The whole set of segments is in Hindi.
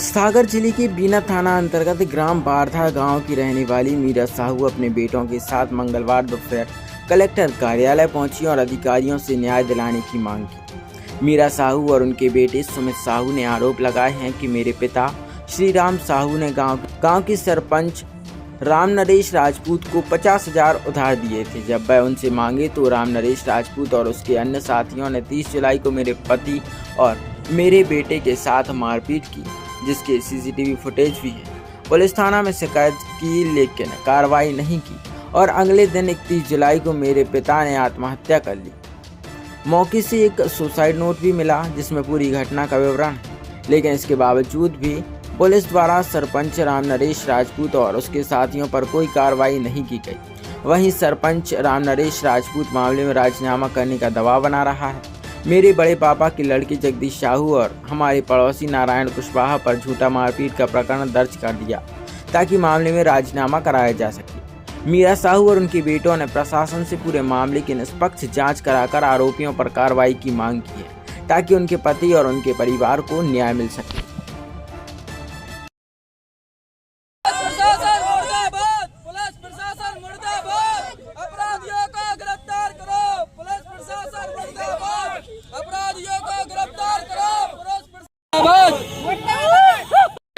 सागर जिले के बीना थाना अंतर्गत ग्राम बारधा गांव की रहने वाली मीरा साहू अपने बेटों के साथ मंगलवार दोपहर कलेक्टर कार्यालय पहुंची और अधिकारियों से न्याय दिलाने की मांग की। मीरा साहू और उनके बेटे सुमित साहू ने आरोप लगाए हैं कि मेरे पिता श्री राम साहू ने गांव के सरपंच राम नरेश राजपूत को 50,000 उधार दिए थे। जब वह उनसे मांगे तो राम नरेश राजपूत और उसके अन्य साथियों ने 30 जुलाई को मेरे पति और मेरे बेटे के साथ मारपीट की, जिसके सीसीटीवी फुटेज भी है। पुलिस थाना में शिकायत की लेकिन कार्रवाई नहीं की और अगले दिन 31 जुलाई को मेरे पिता ने आत्महत्या कर ली। मौके से एक सुसाइड नोट भी मिला जिसमें पूरी घटना का विवरण है, लेकिन इसके बावजूद भी पुलिस द्वारा सरपंच राम नरेश राजपूत और उसके साथियों पर कोई कार्रवाई नहीं की गई। वहीं सरपंच राम नरेश राजपूत मामले में राजीनामा करने का दबाव बना रहा है। मेरे बड़े पापा की लड़की जगदीश साहू और हमारे पड़ोसी नारायण कुशवाहा पर झूठा मारपीट का प्रकरण दर्ज कर दिया ताकि मामले में राजीनामा कराया जा सके। मीरा साहू और उनके बेटों ने प्रशासन से पूरे मामले की निष्पक्ष जांच कराकर आरोपियों पर कार्रवाई की मांग की है ताकि उनके पति और उनके परिवार को न्याय मिल सके।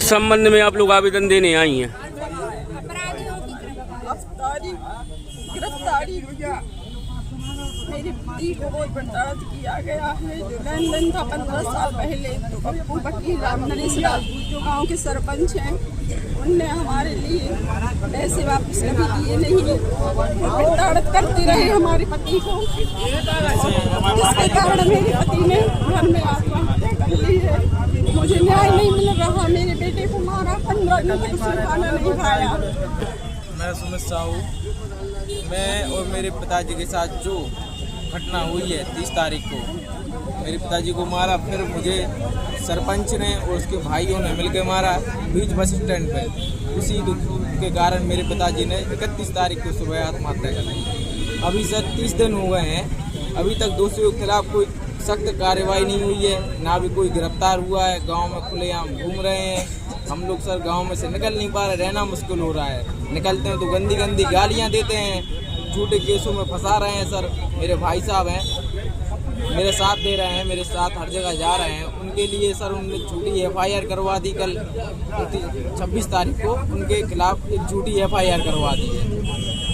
संबंध में आप लोग आवेदन देने आई हैं। गिरफ्तारी मेरी पति को बहुत बर्दाश्त किया गया है। जो लेन था 15 साल पहले, तो पप्पू वकील राम नरेश राजपूत जो गांव के सरपंच हैं, उनने हमारे लिए पैसे वापस कभी दिए नहीं। बर्दाश्त करते रहे हमारे पति को, जिसके कारण मेरे पति ने घर में आत्महत्या कर ली है। मुझे न्याय नहीं मिल रहा। मेरे बेटे को मारा, 15 दिन तक उसने खाना नहीं खाया। मैं सुमित साहू, मैं और मेरे पिताजी के साथ जो घटना हुई है 30 तारीख को, मेरे पिताजी को मारा, फिर मुझे सरपंच ने और उसके भाइयों ने मिलकर मारा बीच बस स्टैंड पे। उसी दुख के कारण मेरे पिताजी ने 31 तारीख को सुबह आत्महत्या कर ली। अभी सर 30 दिन हो गए हैं, अभी तक दोषियों के खिलाफ कोई सख्त कार्रवाई नहीं हुई है, ना भी कोई गिरफ्तार हुआ है। गांव में खुलेआम घूम रहे हैं हम लोग सर, गांव में से निकल नहीं पा रहे, रहना मुश्किल हो रहा है। निकलते हैं तो गंदी गंदी गालियां देते हैं, झूठे केसों में फंसा रहे हैं सर। मेरे भाई साहब हैं, मेरे साथ दे रहे हैं, मेरे साथ हर जगह जा रहे हैं। उनके लिए सर उन्होंने झूठी FIR करवा दी। कल 26 तारीख को उनके खिलाफ एक झूठी FIR करवा दी है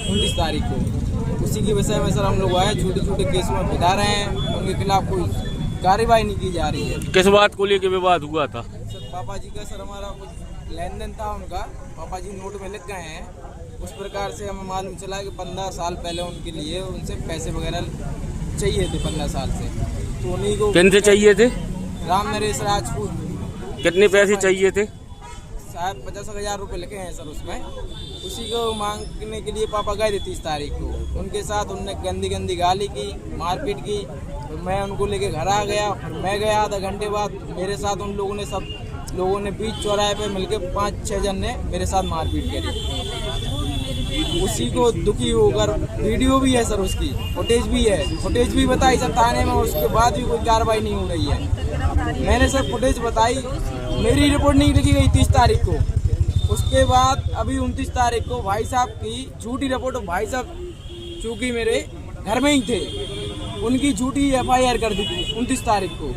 29 तारीख को। उसी की वजह में सर हम लोग आए, झूठे झूठे केसों में बिता रहे हैं, उनके खिलाफ कोई कार्रवाई नहीं की जा रही है। किस बात को लेकर विवाद हुआ था? सर पापा जी का सर हमारा कुछ लेन देन था उनका, पापा जी नोट में लिख गए हैं। उस प्रकार से हमें मालूम चला कि 15 साल पहले उनके लिए उनसे पैसे वगैरह चाहिए थे 15 साल से। तो उन्हीं को किन से चाहिए थे? राम नरेश राजपूत। कितने पैसे चाहिए थे? शायद 50,000 रुपये लिखे हैं सर उसमें। उसी को मांगने के लिए पापा गए थे 30 तारीख को। उनके साथ उनने गंदी गंदी गाली की, मारपीट की। तो मैं उनको लेके घर आ गया। मैं गया आधा घंटे बाद, मेरे साथ उन लोगों ने सब लोगों ने बीच चौराहे पे मिलके 5-6 जन ने मेरे साथ मारपीट करी। उसी को दुखी होकर वीडियो भी है सर, उसकी फुटेज भी है, फुटेज भी बताई सर थाने में। उसके बाद भी कोई कार्रवाई नहीं हो रही है। मैंने सर फुटेज बताई, मेरी रिपोर्ट नहीं लिखी गई 30 तारीख को। उसके बाद अभी 29 तारीख को भाई साहब की झूठी रिपोर्ट, भाई साहब चूँकि मेरे घर में ही थे, उनकी झूठी FIR कर दी थी 29 तारीख को।